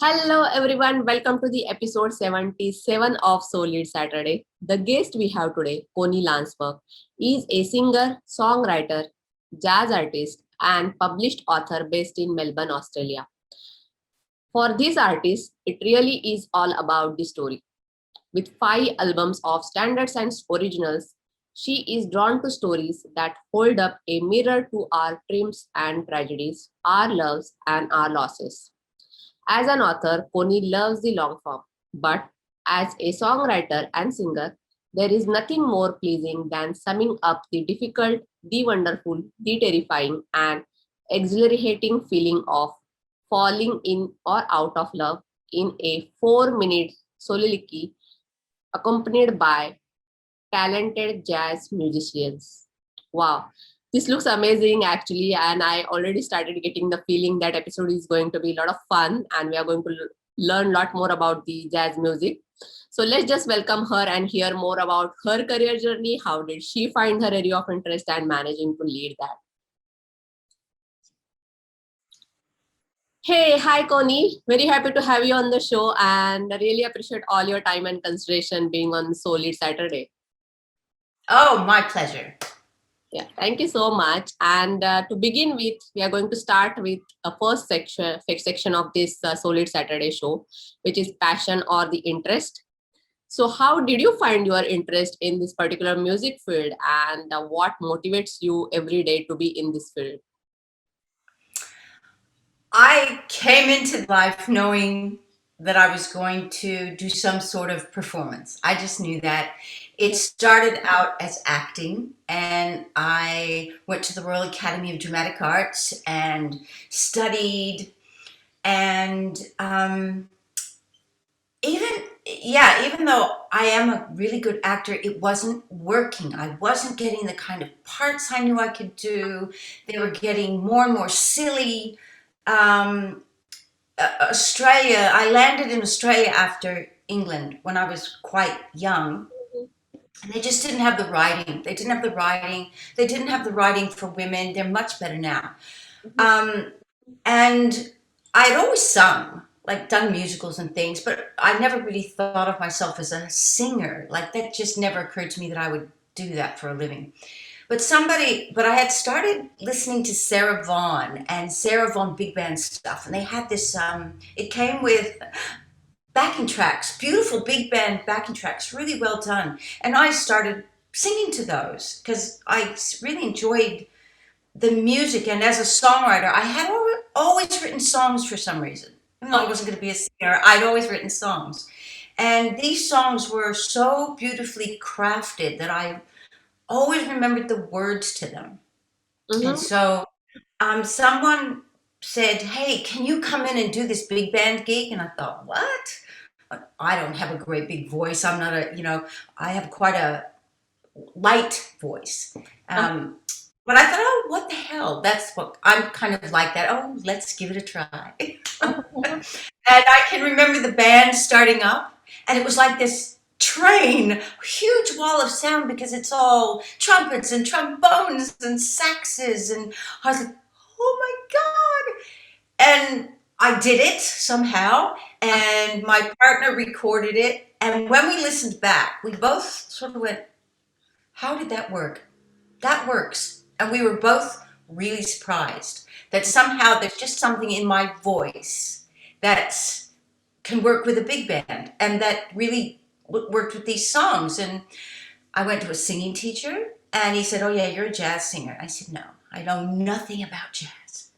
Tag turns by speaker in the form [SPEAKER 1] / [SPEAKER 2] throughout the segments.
[SPEAKER 1] Hello everyone, welcome to the episode 77 of SoLeadSaturday. The guest we have today, Connie Lansberg, is a singer, songwriter, jazz artist, and published author based in Melbourne, Australia. For this artist, it really is all about the story. With 5 albums of standards and originals, she is drawn to stories that hold up a mirror to our triumphs and tragedies, our loves and our losses. As an author, Connie loves the long form, but as a songwriter and singer, there is nothing more pleasing than summing up the difficult, the wonderful, the terrifying, and exhilarating feeling of falling in or out of love in a 4 minute soliloquy accompanied by talented jazz musicians. Wow, this looks amazing actually, and I already started getting the feeling that episode is going to be a lot of fun and we are going to learn a lot more about the jazz music. So let's just welcome her and hear more about her career journey. How did she find her area of interest and managing to lead that? Hey, hi Connie. Very happy to have you on the show and I really appreciate all your time and consideration being on Solid Saturday.
[SPEAKER 2] Oh, my pleasure.
[SPEAKER 1] Yeah, thank you so much. And to begin with, we are going to start with a first section of this Solid Saturday show, which is passion or the interest. So, how did you find your interest in this particular music field, and what motivates you every day to be in this field?
[SPEAKER 2] I came into life knowing that I was going to do some sort of performance. I just knew that. It started out as acting, and I went to the Royal Academy of Dramatic Arts and studied. And even though I am a really good actor, it wasn't working. I wasn't getting the kind of parts I knew I could do. They were getting more and more silly. Um, Australia, I landed in Australia after England when I was quite young. And they just didn't have the writing. They didn't have the writing. They didn't have the writing for women. They're much better now.
[SPEAKER 1] Mhm.
[SPEAKER 2] Um, and I'd always sung, like done musicals and things, but I never really thought of myself as a singer. Like that just never occurred to me that I would do that for a living. But I had started listening to Sarah Vaughan and Sarah Vaughan big band stuff, and they had this. It came with backing tracks, beautiful big band backing tracks, really well done, and I started singing to those because I really enjoyed the music. And as a songwriter, I had always written songs for some reason. Even though I wasn't going to be a singer, I'd always written songs, and these songs were so beautifully crafted that I always remembered the words to them. And
[SPEAKER 1] Mhm.
[SPEAKER 2] so someone said, "Hey, can you come in and do this big band gig?" And I thought, "What? I don't have a great big voice. I'm not I have quite a light voice." But I thought, "Oh, what the hell? That's what I'm kind of like that. Oh, let's give it a try." And I can remember the band starting up, and it was like this train, huge wall of sound because it's all trumpets and trombones and saxes. And I was like, oh my God. And I did it somehow, and my partner recorded it. And when we listened back, we both sort of went, how did that work? That works. And we were both really surprised that somehow there's just something in my voice that can work with a big band and that really worked with these songs. And I went to a singing teacher and he said, "Oh, yeah, you're a jazz singer." I said, "No, I know nothing about jazz."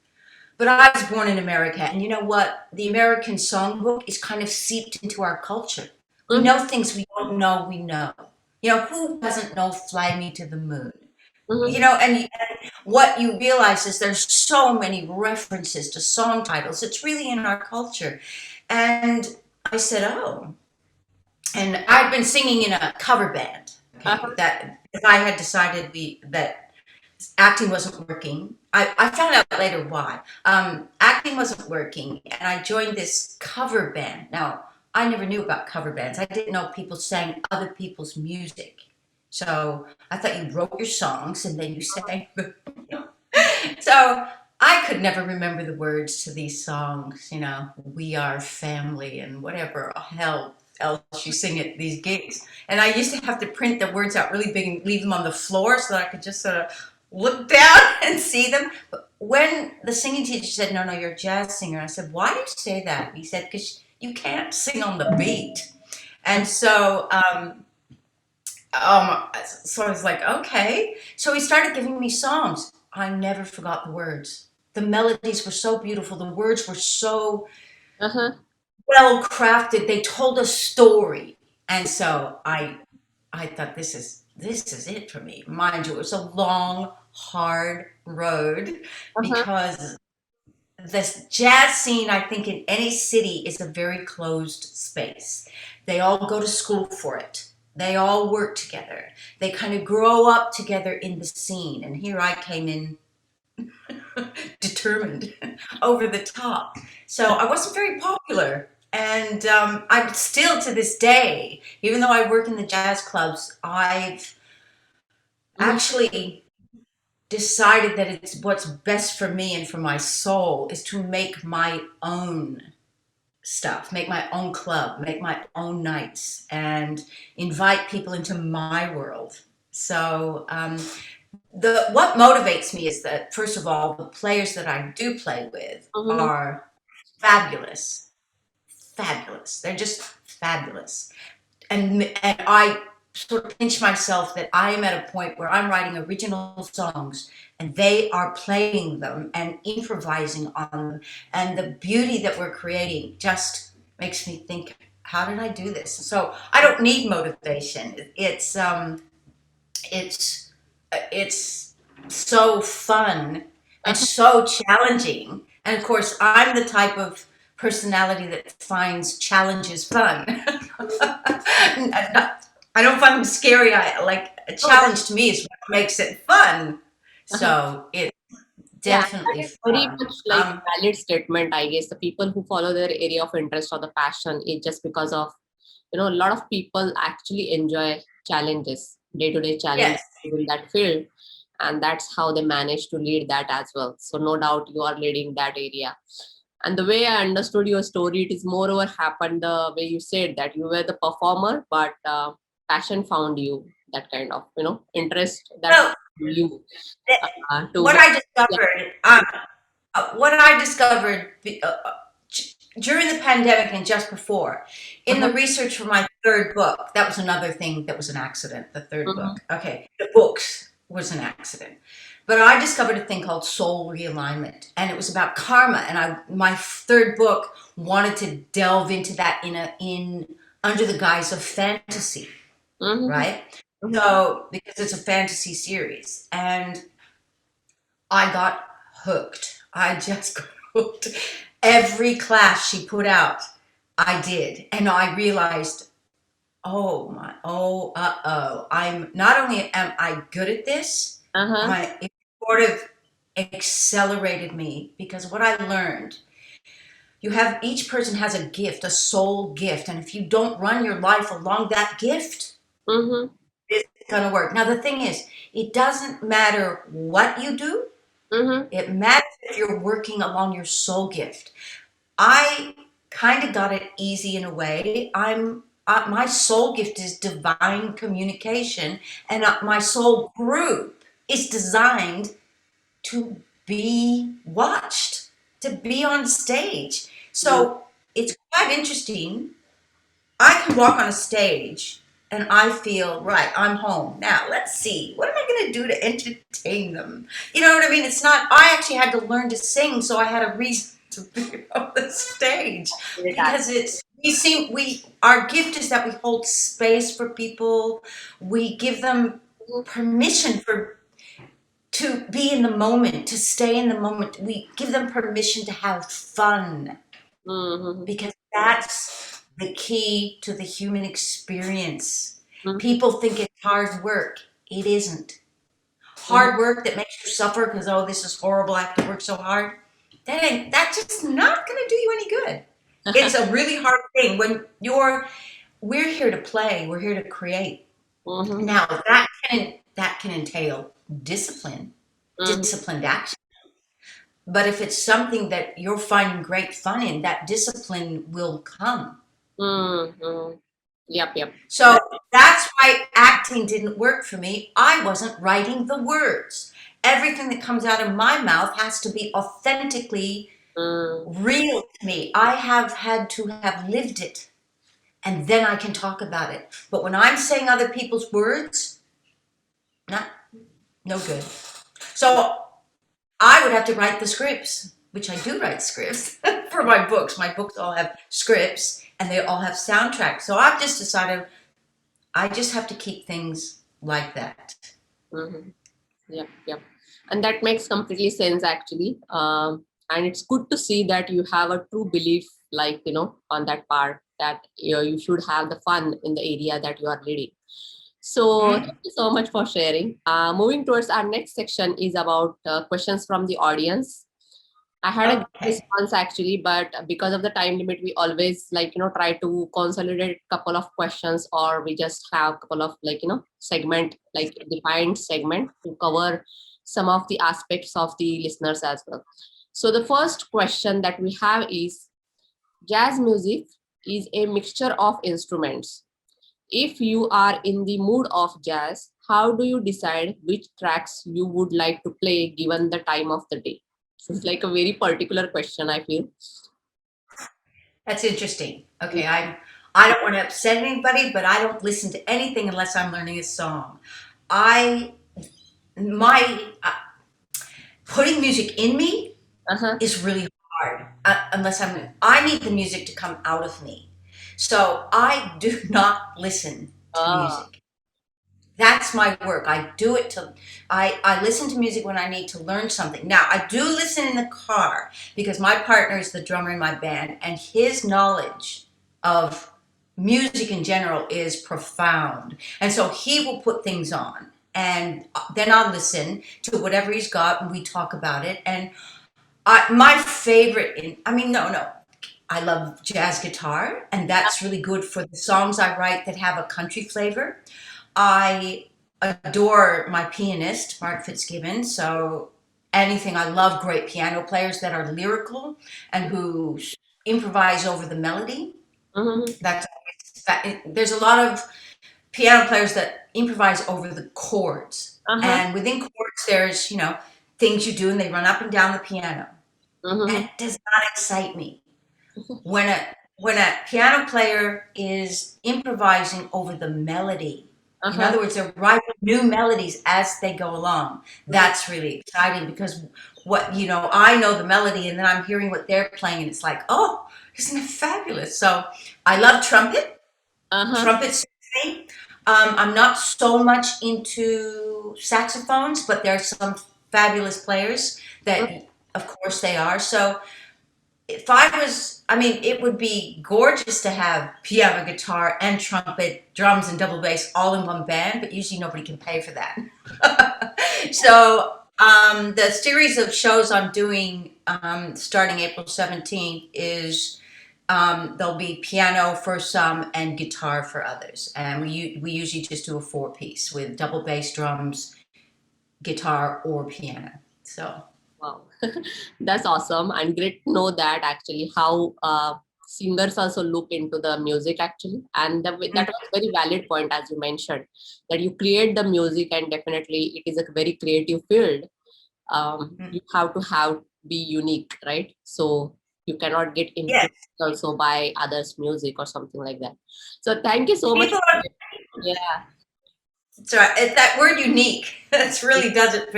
[SPEAKER 2] But I was born in America, and you know what? The American songbook is kind of seeped into our culture. We
[SPEAKER 1] Mhm.
[SPEAKER 2] know things we don't know we know. Who doesn't know Fly Me to the Moon?
[SPEAKER 1] Mhm.
[SPEAKER 2] And what you realize is there's so many references to song titles. It's really in our culture. And I said, "Oh." And I'd been singing in a cover band. Okay,
[SPEAKER 1] Uh-huh.
[SPEAKER 2] that because I had decided that acting wasn't working. I found out later why. Acting wasn't working, and I joined this cover band. Now, I never knew about cover bands. I didn't know people sang other people's music. So I thought you wrote your songs and then you sang. So I could never remember the words to these songs, we are family and whatever hell else you sing at these gigs. And I used to have to print the words out really big and leave them on the floor so that I could just sort of look down and see them. But when the singing teacher said, no, no, you're a jazz singer, I said, why do you say that? He said, because you can't sing on the beat. And so I was like, okay. So he started giving me songs. I never forgot the words. The melodies were so beautiful. The words were so
[SPEAKER 1] Uh-huh.
[SPEAKER 2] well crafted. They told a story. And so I thought this is it for me. Mind you, it was a long, hard road
[SPEAKER 1] Uh-huh.
[SPEAKER 2] because this jazz scene, I think, in any city is a very closed space. They all go to school for it. They all work together. They kind of grow up together in the scene. And here I came in determined, over the top. So I wasn't very popular. And I'm still to this day, even though I work in the jazz clubs, I've
[SPEAKER 1] Mhm.
[SPEAKER 2] actually decided that it's what's best for me and for my soul is to make my own stuff, make my own club, make my own nights, and invite people into my world. So the what motivates me is that first of all, the players that I do play with
[SPEAKER 1] Mhm.
[SPEAKER 2] are fabulous, fabulous. They're just fabulous, and I sort of pinch myself that I am at a point where I'm writing original songs and they are playing them and improvising on them, and the beauty that we're creating just makes me think, how did I do this? So I don't need motivation. It's so fun and
[SPEAKER 1] Uh-huh.
[SPEAKER 2] so challenging. And of course, I'm the type of personality that finds challenges fun. I don't find them scary. I like a
[SPEAKER 1] Oh, that,
[SPEAKER 2] challenge to me is what makes it fun.
[SPEAKER 1] uh-huh.
[SPEAKER 2] So it's
[SPEAKER 1] Yeah, that
[SPEAKER 2] definitely
[SPEAKER 1] is very
[SPEAKER 2] fun.
[SPEAKER 1] much like valid statement, I guess. The people who follow their area of interest or the passion is just because of, a lot of people actually enjoy challenges, day-to-day
[SPEAKER 2] Yes.
[SPEAKER 1] challenges in that field. And that's how they manage to lead that as well. So no doubt you are leading that area. And the way I understood your story, it is moreover happened the way you said that you were the performer, but passion found you, that kind of, interest that
[SPEAKER 2] So
[SPEAKER 1] found you
[SPEAKER 2] th-
[SPEAKER 1] to.
[SPEAKER 2] what I discovered during the pandemic and just before, in
[SPEAKER 1] Uh-huh.
[SPEAKER 2] the research for my third book, that was another thing that was an accident. The third
[SPEAKER 1] Mhm.
[SPEAKER 2] book, okay, the books was an accident, but I discovered a thing called soul realignment, and it was about karma. And my third book wanted to delve into that in under the guise of fantasy,
[SPEAKER 1] Mhm.
[SPEAKER 2] right?
[SPEAKER 1] Mhm.
[SPEAKER 2] So because it's a fantasy series, and I got hooked. I just got hooked. Every class she put out, I did. And I realized, I'm not only am I good at this,
[SPEAKER 1] Uh-huh.
[SPEAKER 2] it sort of accelerated me because what I learned, each person has a gift, a soul gift. And if you don't run your life along that gift,
[SPEAKER 1] Mhm.
[SPEAKER 2] it's going to work. Now, the thing is, it doesn't matter what you do.
[SPEAKER 1] Mhm.
[SPEAKER 2] It matters if you're working along your soul gift. I kind of got it easy in a way. My soul gift is divine communication, and my soul group is designed to be watched, to be on stage.
[SPEAKER 1] Mm.
[SPEAKER 2] So it's quite interesting. I can walk on a stage and I feel, right, I'm home. Now, let's see, what am I going to do to entertain them? You know what I mean? It's not, I actually had to learn to sing, so I had a reason to be on the stage
[SPEAKER 1] Great
[SPEAKER 2] because
[SPEAKER 1] answer.
[SPEAKER 2] our gift is that we hold space for people. We give them
[SPEAKER 1] Mhm.
[SPEAKER 2] permission to be in the moment, to stay in the moment. We give them permission to have fun
[SPEAKER 1] Mhm.
[SPEAKER 2] because that's the key to the human experience.
[SPEAKER 1] Mhm.
[SPEAKER 2] People think it's hard work. It isn't.
[SPEAKER 1] Mhm.
[SPEAKER 2] Hard work that makes you suffer because, oh, this is horrible, I have to work so hard. That's just not going to do you any good. It's a really hard thing we're here to play, we're here to create.
[SPEAKER 1] Mhm.
[SPEAKER 2] Now, that can entail discipline,
[SPEAKER 1] Mhm.
[SPEAKER 2] disciplined action. But if it's something that you're finding great fun in, that discipline will come.
[SPEAKER 1] Mm-hmm. Yep, yep.
[SPEAKER 2] So that's why acting didn't work for me. I wasn't writing the words. Everything that comes out of my mouth has to be authentically
[SPEAKER 1] Mm,
[SPEAKER 2] real to me. I have had to have lived it, and then I can talk about it. But when I'm saying other people's words, not no good. So I would have to write the scripts, which I do write scripts for my books. My books all have scripts and they all have soundtracks. So I've just decided I just have to keep things like that.
[SPEAKER 1] mm-hmm. Yep, yep. And that makes completely sense actually. And it's good to see that you have a true belief, like, on that part that you should have the fun in the area that you are leading. So
[SPEAKER 2] Hmm?
[SPEAKER 1] thank you so much for sharing. Moving towards our next section is about questions from the audience. I had a good
[SPEAKER 2] Okay.
[SPEAKER 1] response actually, but because of the time limit, we always try to consolidate a couple of questions, or we just have a couple of segment, like defined segment to cover some of the aspects of the listeners as well. So the first question that we have is: jazz music is a mixture of instruments. If you are in the mood of jazz, how do you decide which tracks you would like to play given the time of the day? So it's like a very particular question, I feel.
[SPEAKER 2] That's interesting. Okay,
[SPEAKER 1] Yeah.
[SPEAKER 2] I don't want to upset anybody, but I don't listen to anything unless I'm learning a song. I my putting music in me
[SPEAKER 1] Uh-huh.
[SPEAKER 2] is really hard unless I need the music to come out of me. So I do not listen to
[SPEAKER 1] Ah.
[SPEAKER 2] music. That's my work. I do it to I listen to music when I need to learn something. Now, I do listen in the car because my partner is the drummer in my band and his knowledge of music in general is profound. And so he will put things on and then I'll listen to whatever he's got and we talk about it. And my favorite no, I love jazz guitar and that's really good for the songs I write that have a country flavor. I adore my pianist, Mark Fitzgibbon. So anything, I love great piano players that are lyrical and who improvise over the melody.
[SPEAKER 1] Mm-hmm.
[SPEAKER 2] That's there's a lot of piano players that improvise over the chords,
[SPEAKER 1] Uh-huh.
[SPEAKER 2] and within chords, there's things you do, and they run up and down the piano.
[SPEAKER 1] Mm-hmm.
[SPEAKER 2] That does not excite me. When a piano player is improvising over the melody, in
[SPEAKER 1] Uh-huh.
[SPEAKER 2] other words, they're writing new melodies as they go along.
[SPEAKER 1] Mm-hmm.
[SPEAKER 2] That's really exciting because I know the melody and then I'm hearing what they're playing and it's like, oh, isn't it fabulous? So I love trumpet.
[SPEAKER 1] Uh-huh.
[SPEAKER 2] Trumpet suits me. I'm not so much into saxophones, but there are some fabulous players that, of course, they are. So if I was, it would be gorgeous to have piano, guitar, and trumpet, drums, and double bass all in one band, but usually nobody can pay for that. So the series of shows I'm doing starting April 17th is there'll be piano for some and guitar for others. And we usually just do a four-piece with double bass, drums, guitar, or piano. So,
[SPEAKER 1] Wow. That's awesome and great to know that actually how singers also look into the music actually. And that was very valid point as you mentioned, that you create the music and definitely it is a very creative field.
[SPEAKER 2] mm,
[SPEAKER 1] You have to be unique, right? So you cannot get
[SPEAKER 2] yes,
[SPEAKER 1] influenced also by others' music or something like that. So thank you so much.
[SPEAKER 2] people are.
[SPEAKER 1] Yeah.
[SPEAKER 2] So that word unique, that's really does it.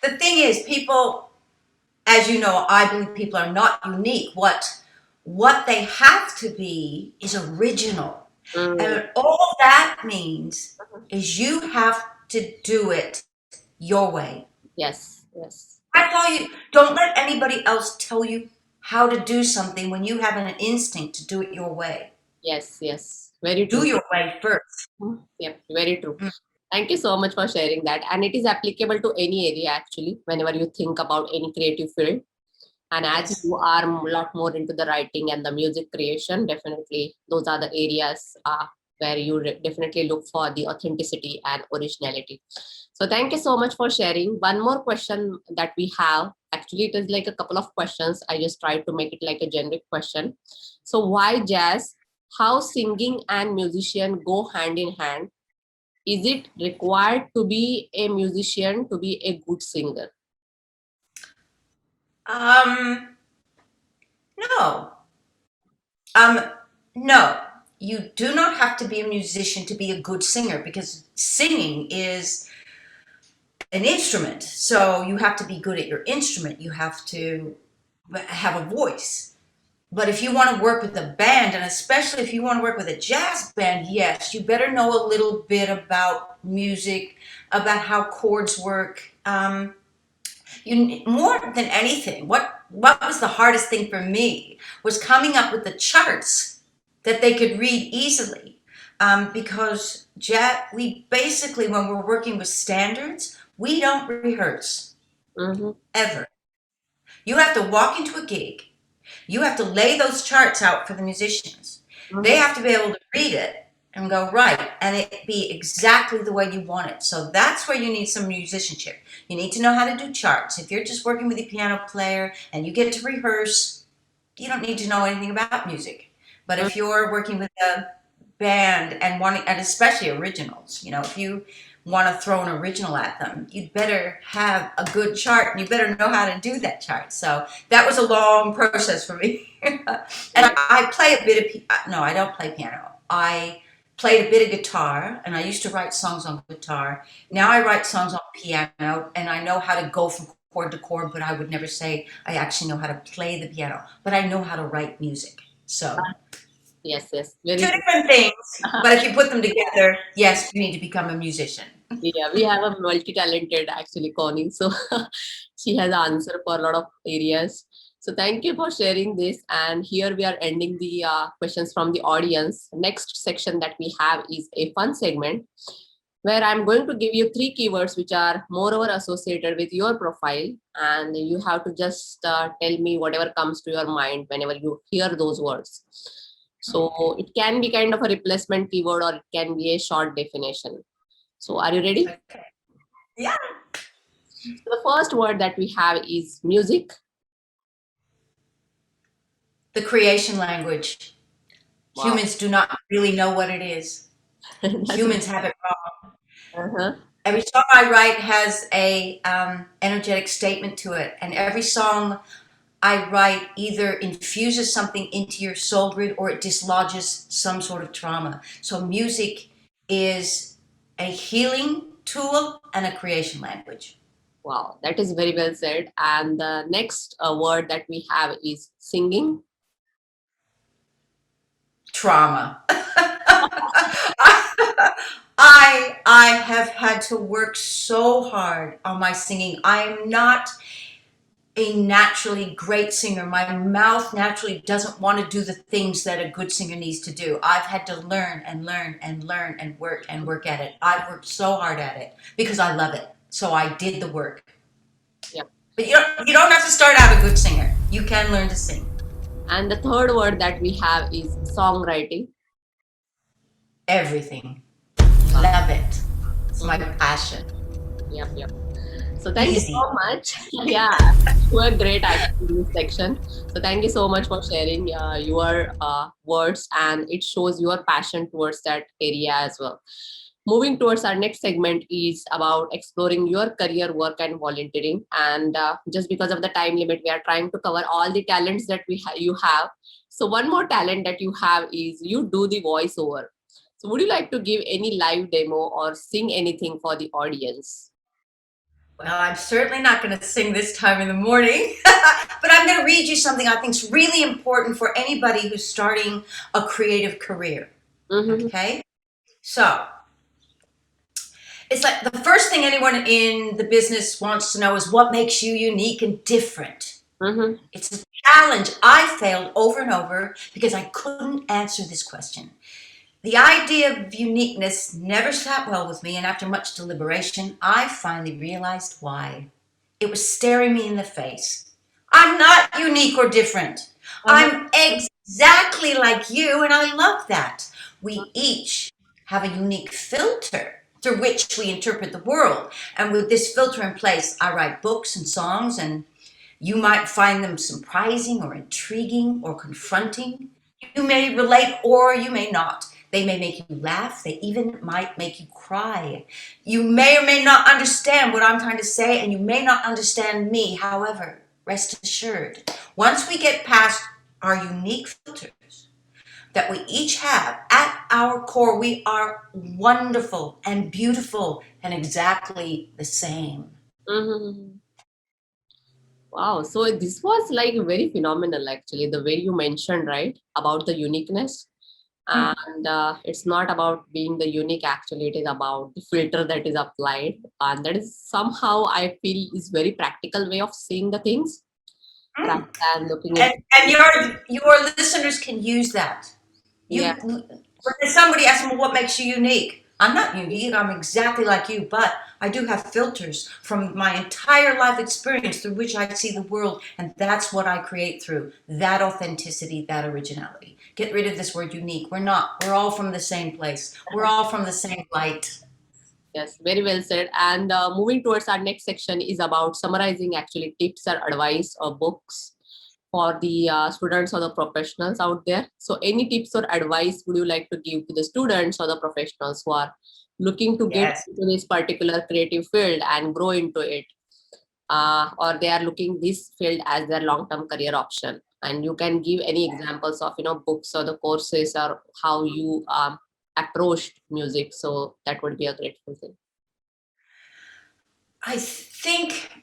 [SPEAKER 2] The thing is, people, as you know, I believe people are not unique. What they have to be is original.
[SPEAKER 1] Mm,
[SPEAKER 2] And all that means is you have to do it your way.
[SPEAKER 1] yes, yes,
[SPEAKER 2] That's all you don't let anybody else tell you how to do something when you have an instinct to do it your way.
[SPEAKER 1] yes, yes. Very
[SPEAKER 2] Do
[SPEAKER 1] true.
[SPEAKER 2] your way first.
[SPEAKER 1] Yep, very true.
[SPEAKER 2] Mm,
[SPEAKER 1] Thank you so much for sharing that. And it is applicable to any area actually, whenever you think about any creative field. And as
[SPEAKER 2] yes.
[SPEAKER 1] you are a lot more into the writing and the music creation, definitely those are the areas where you definitely look for the authenticity and originality. So thank you so much for sharing. One more question that we have Actually, it is like a couple of questions. I just tried to make it like a generic question. So, why jazz? How singing and musician go hand in hand? Is it required to be a musician to be a good singer?
[SPEAKER 2] Um, no. Um, no. You do not have to be a musician to be a good singer because singing is an instrument. So you have to be good at your instrument. You have to have a voice. But if you want to work with a band, and especially if you want to work with a jazz band, yes, you better know a little bit about music, about how chords work. You more than anything, what was the hardest thing for me was coming up with the charts that they could read easily, because we basically, when we're working with standards, we don't rehearse
[SPEAKER 1] Mm-hmm,
[SPEAKER 2] ever. You have to walk into a gig. You have to lay those charts out for the musicians. They
[SPEAKER 1] mm-hmm,
[SPEAKER 2] have to be able to read it and go, right, and it be exactly the way you want it. So that's where you need some musicianship. You need to know how to do charts. If you're just working with a piano player and you get to rehearse, you don't need to know anything about music. But if you're working with a band and wanting, and especially originals, if you want to throw an original at them, you'd better have a good chart and you better know how to do that chart. So that was a long process for me. And
[SPEAKER 1] right.
[SPEAKER 2] I play a bit of, no, I don't play piano. I played a bit of guitar and I used to write songs on guitar. Now I write songs on piano and I know how to go from chord to chord, but I would never say I actually know how to play the piano, but I know how to write music. So
[SPEAKER 1] Yes, yes,
[SPEAKER 2] two
[SPEAKER 1] very good.
[SPEAKER 2] different things, but if you put them together, yes, you need to become a musician.
[SPEAKER 1] Yeah, we have a multi-talented actually Connie, so she has answer for a lot of areas. So thank you for sharing this. And here we are ending the questions from the audience. Next section that we have is a fun segment where I'm going to give you three keywords which are moreover associated with your profile, and you have to just tell me whatever comes to your mind whenever you hear those words. So it can be kind of a replacement keyword or it can be a short definition. So are you ready?
[SPEAKER 2] Okay. Yeah.
[SPEAKER 1] So the first word that we have is music.
[SPEAKER 2] The creation language.
[SPEAKER 1] Wow.
[SPEAKER 2] Humans do not really know what it is.
[SPEAKER 1] That's
[SPEAKER 2] Humans have it wrong.
[SPEAKER 1] uh-huh.
[SPEAKER 2] Every song I write has a energetic statement to it, and every song I write either infuses something into your soul grid or it dislodges some sort of trauma. So music is a healing tool and a creation language.
[SPEAKER 1] Wow, that is very well said. And the next word that we have is singing.
[SPEAKER 2] Trauma. I have had to work so hard on my singing. I am not a naturally great singer. My mouth naturally doesn't want to do the things that a good singer needs to do. I've had to learn and learn and learn and work at it. I've worked so hard at it because I love it. So I did the work.
[SPEAKER 1] Yep.
[SPEAKER 2] But you don't have to start out a good singer. You can learn to sing.
[SPEAKER 1] And the third word that we have is songwriting.
[SPEAKER 2] Everything.
[SPEAKER 1] Wow.
[SPEAKER 2] Love it. It's my
[SPEAKER 1] Mhm.
[SPEAKER 2] passion.
[SPEAKER 1] Yep, yep. So thank you
[SPEAKER 2] Easy.
[SPEAKER 1] so much. Yeah, you were great actually in this section. So thank you so much for sharing your words, and it shows your passion towards that area as well. Moving towards our next segment is about exploring your career, work, and volunteering. And just because of the time limit, we are trying to cover all the talents that you have. So one more talent that you have is you do the voiceover. So would you like to give any live demo or sing anything for the audience?
[SPEAKER 2] Well, I'm certainly not going to sing this time in the morning, but I'm going to read you something I think is really important for anybody who's starting a creative career.
[SPEAKER 1] Mm-hmm,
[SPEAKER 2] Okay? So, it's like the first thing anyone in the business wants to know is what makes you unique and different.
[SPEAKER 1] mm-hmm,
[SPEAKER 2] It's a challenge. I failed over and over because I couldn't answer this question. The idea of uniqueness never sat well with me, and after much deliberation, I finally realized why. It was staring me in the face. I'm not unique or different.
[SPEAKER 1] uh-huh,
[SPEAKER 2] I'm exactly like you, and I love that. We each have a unique filter through which we interpret the world. And with this filter in place, I write books and songs and You might find them surprising or intriguing or confronting. You may relate or you may not. They may make you laugh. They even might make you cry. You may or may not understand what I'm trying to say, and you may not understand me. However, rest assured, once we get past our unique filters that we each have, at our core, we are wonderful and beautiful and exactly the same.
[SPEAKER 1] Mhm. Wow, so this was like very phenomenal actually, the way you mentioned, right, about the uniqueness. And it's not about being the unique, actually, it is about the filter that is applied. And that is somehow, I feel, is very practical way of seeing the things rather
[SPEAKER 2] Mm.
[SPEAKER 1] than looking at.
[SPEAKER 2] And your listeners can use that.
[SPEAKER 1] Yeah.
[SPEAKER 2] When somebody asks me, what makes you unique? I'm not unique. I'm exactly like you, but I do have filters from my entire life experience through which I see the world, and that's what I create through that authenticity, that originality. Get rid of this word unique. We're not. We're all from the same place. We're all from the same light.
[SPEAKER 1] Yes, very well said. And moving towards our next section is about summarizing actually tips or advice or books for the students or the professionals out there. So, any tips or advice would you like to give to the students or the professionals who are looking to get
[SPEAKER 2] Yes.
[SPEAKER 1] into this particular creative field and grow into it, or they are looking this field as their long-term career option? And you can give any examples of books or the courses or how you approached music. So that would be a grateful thing.
[SPEAKER 2] I think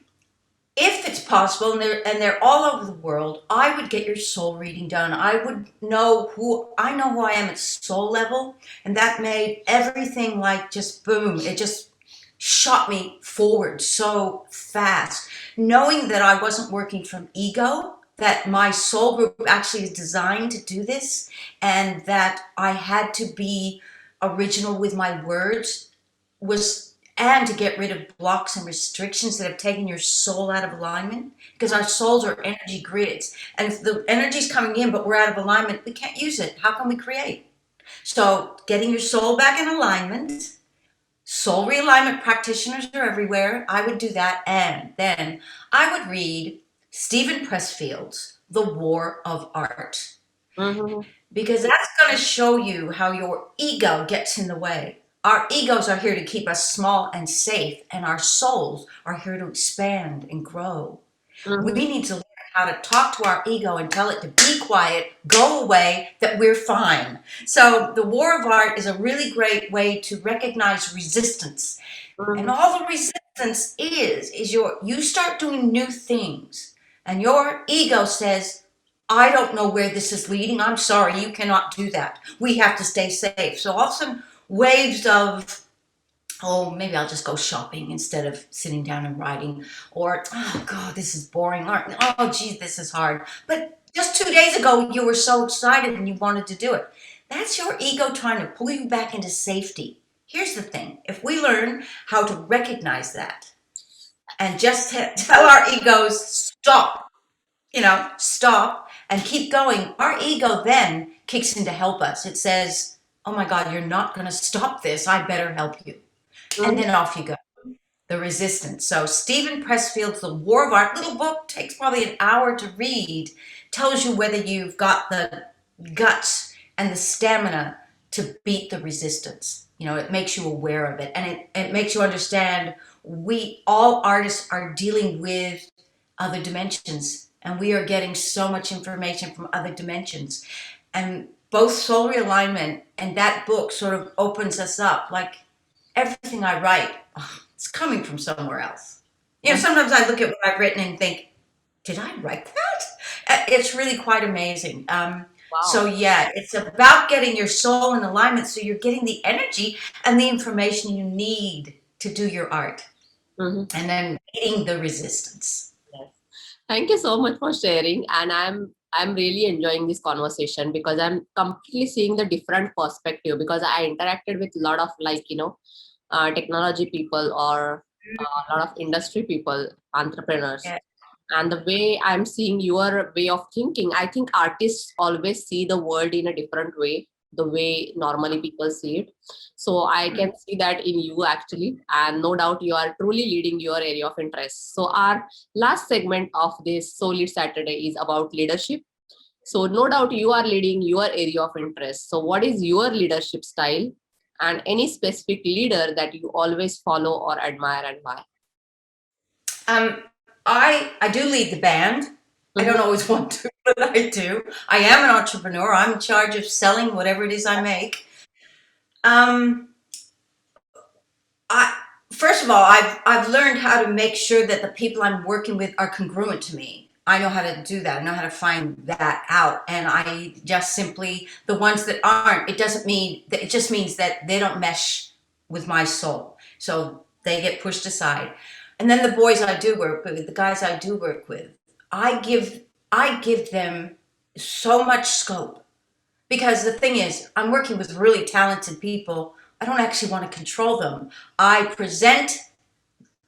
[SPEAKER 2] if it's possible, and they're all over the world, I would get your soul reading done. I know who I am at soul level, and that made everything like just boom. It just shot me forward so fast, knowing that I wasn't working from ego, that my soul group actually is designed to do this, and that I had to be original with my words was and to get rid of blocks and restrictions that have taken your soul out of alignment, because our souls are energy grids, and if the energy's coming in but we're out of alignment, we can't use it. How can we create? So getting your soul back in alignment, soul realignment practitioners are everywhere. I would do that, and then I would read Stephen Pressfield's The War of Art,
[SPEAKER 1] Mhm,
[SPEAKER 2] because that's going to show you how your ego gets in the way. Our egos are here to keep us small and safe, and our souls are here to expand and grow. We
[SPEAKER 1] mhm,
[SPEAKER 2] need to learn how to talk to our ego and tell it to be quiet, go away, that we're fine. So, the War of Art is a really great way to recognize resistance. And
[SPEAKER 1] mhm,
[SPEAKER 2] all the resistance is you start doing new things, and your ego says, I don't know where this is leading. I'm sorry, you cannot do that. We have to stay safe. So all of a sudden, waves of, oh, maybe I'll just go shopping instead of sitting down and writing, or oh god, this is boring. Or oh geez, this is hard. But just 2 days ago, you were so excited and you wanted to do it. That's your ego trying to pull you back into safety. Here's the thing: if we learn how to recognize that and just tell our egos stop, stop and keep going, our ego then kicks in to help us. It says, oh my god, you're not going to stop this, I better help you. And
[SPEAKER 1] mhm,
[SPEAKER 2] then off you go. The resistance. So Stephen Pressfield's The War of Art, little book, takes probably an hour to read, tells you whether you've got the guts and the stamina to beat the resistance. It makes you aware of it, and it makes you understand we all artists are dealing with other dimensions, and we are getting so much information from other dimensions. And both soul realignment and that book sort of opens us up. Like everything I write, it's coming from somewhere else.
[SPEAKER 1] mhm.
[SPEAKER 2] Sometimes I look at what I've written and think, did I write that? It's really quite amazing. So
[SPEAKER 1] Wow.
[SPEAKER 2] yeah, it's about getting your soul in alignment so you're getting the energy and the information you need to do your art,
[SPEAKER 1] Mhm.
[SPEAKER 2] and then meeting the resistance.
[SPEAKER 1] Yes. Thank you so much for sharing. And I'm really enjoying this conversation because I'm completely seeing the different perspective, because I interacted with a lot of technology people or a lot of industry people, entrepreneurs.
[SPEAKER 2] Yeah.
[SPEAKER 1] And the way I'm seeing your way of thinking, I think artists always see the world in a different way. the way normally people see it. So I can see that in you actually, and no doubt you are truly leading your area of interest. So our last segment of this Solid Saturday is about leadership. So no doubt you are leading your area of interest. So what is your leadership style, and any specific leader that you always follow or admire, and why?
[SPEAKER 2] Um, I do lead the band. I don't
[SPEAKER 1] Mhm.
[SPEAKER 2] always want to, but I do. I am an entrepreneur. I'm in charge of selling whatever it is I make. Um, I first of all, I've learned how to make sure that the people I'm working with are congruent to me. I know how to do that. I know how to find that out, and I just simply the ones that aren't. It doesn't mean that it just means that they don't mesh with my soul, so they get pushed aside. And then the boys I do work with, the guys I do work with, I give I give them so much scope because the thing is, I'm working with really talented people. I don't actually want to control them. I present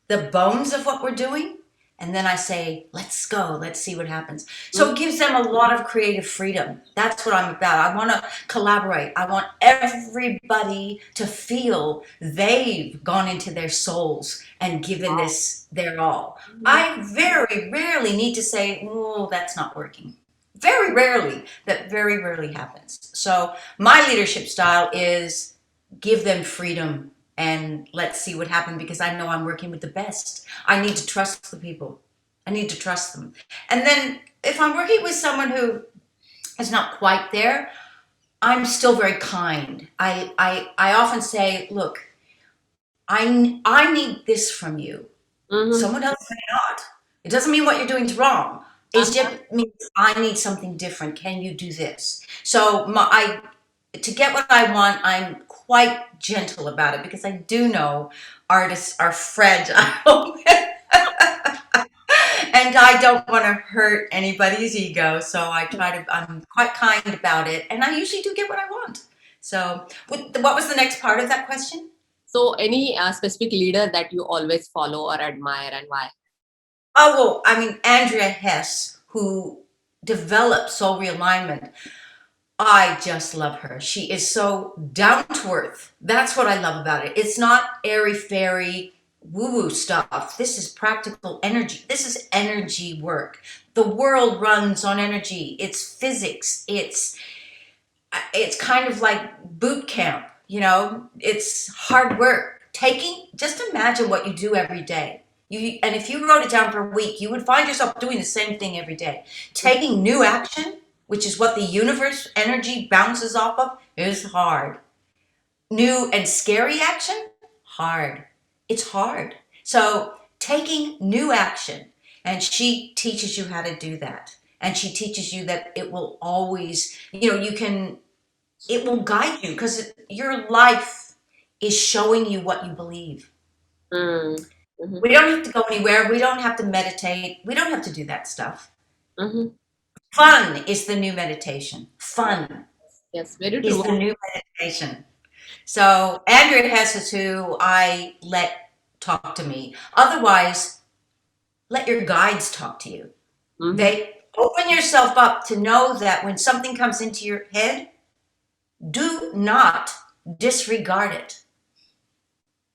[SPEAKER 2] the bones of what we're doing, and then I say, let's go, let's see what happens. So it gives them a lot of creative freedom. That's what I'm about. I want to collaborate. I want everybody to feel they've gone into their souls and given this their all. I very rarely need to say, oh, that's not working. Very rarely. That very rarely happens. So my leadership style is give them freedom and let's see what happens because I know I'm working with the best. I need to trust the people. I need to trust them. And then if I'm working with someone who is not quite there, I'm still very kind. I often say, look, I need this from you.
[SPEAKER 1] Mhm.
[SPEAKER 2] Someone else may not. It doesn't mean what you're doing is wrong. It just means I need something different. Can you do this? So to get what I want, I'm quite gentle about it because I do know artists are fragile. And I don't want to hurt anybody's ego. So I'm quite kind about it. And I usually do get what I want. So what was the next part of that question?
[SPEAKER 1] So any specific leader that you always follow or admire, and why?
[SPEAKER 2] Oh, well, I mean, Andrea Hess, who developed soul realignment, I just love her. She is so down to earth. That's what I love about it. It's not airy fairy woo woo stuff. This is practical energy. This is energy work. The world runs on energy. It's physics. It's kind of like boot camp, it's hard work. Just imagine what you do every day. And if you wrote it down for a week, you would find yourself doing the same thing every day. Taking new action, which is what the universe energy bounces off of, is hard. New and scary action, hard. It's hard. So taking new action, and she teaches you how to do that. And she teaches you that it will always, it will guide you because your life is showing you what you believe.
[SPEAKER 1] Mm. Mhm.
[SPEAKER 2] We don't have to go anywhere. We don't have to meditate. We don't have to do that stuff.
[SPEAKER 1] Mhm.
[SPEAKER 2] Fun is the new meditation. Fun
[SPEAKER 1] Yes, very
[SPEAKER 2] is
[SPEAKER 1] true.
[SPEAKER 2] the new meditation. So Andrea Hess is who I let talk to me. Otherwise, let your guides talk to you.
[SPEAKER 1] Mhm.
[SPEAKER 2] They open yourself up to know that when something comes into your head, do not disregard it.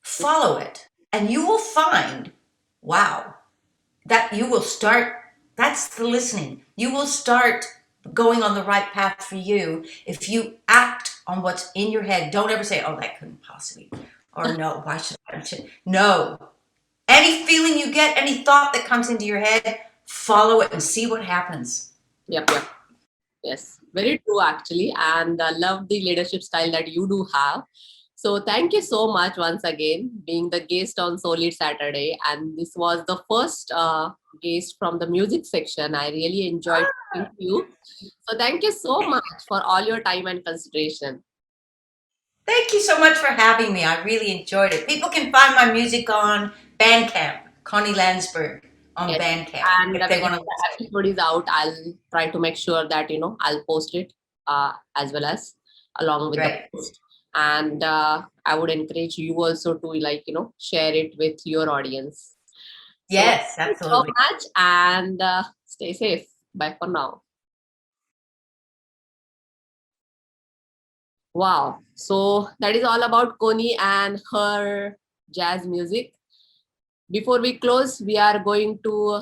[SPEAKER 2] Follow it, and you will find, wow, that you will start. That's the listening. You will start going on the right path for you if you act on what's in your head. Don't ever say, oh, that couldn't possibly, or no, why should I? No. Any feeling you get, any thought that comes into your head, follow it and see what happens.
[SPEAKER 1] Yep, yep. Yes, very true actually, and love the leadership style that you do have. So thank you so much once again being the guest on Solid Saturday, and this was the first guest from the music section. I really enjoyed talking to you. So thank you so much for all your time and consideration.
[SPEAKER 2] Thank you so much for having me. I really enjoyed it. People can find my music on Bandcamp, Connie Lansberg on
[SPEAKER 1] Yes,
[SPEAKER 2] Bandcamp,
[SPEAKER 1] and
[SPEAKER 2] if they
[SPEAKER 1] whenever
[SPEAKER 2] want to
[SPEAKER 1] the
[SPEAKER 2] listen.
[SPEAKER 1] episode is out, I'll try to make sure that I'll post it as well as along with the
[SPEAKER 2] Right.
[SPEAKER 1] post. And I would encourage you also to share it with your audience. So
[SPEAKER 2] Yes,
[SPEAKER 1] thank you so
[SPEAKER 2] absolutely.
[SPEAKER 1] much, and stay safe. Bye for now. Wow. So that is all about Connie and her jazz music. Before we close, we are going to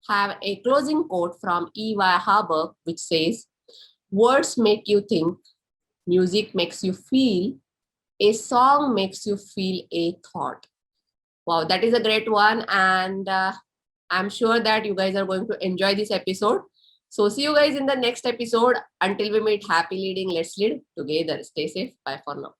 [SPEAKER 1] have a closing quote from E.Y. Harburg, which says, "Words make you think, music makes you feel, a song makes you feel a thought." Wow, that is a great one. And I'm sure that you guys are going to enjoy this episode. So, see you guys in the next episode. Until we meet, happy leading. Let's lead together. Stay safe. Bye for now.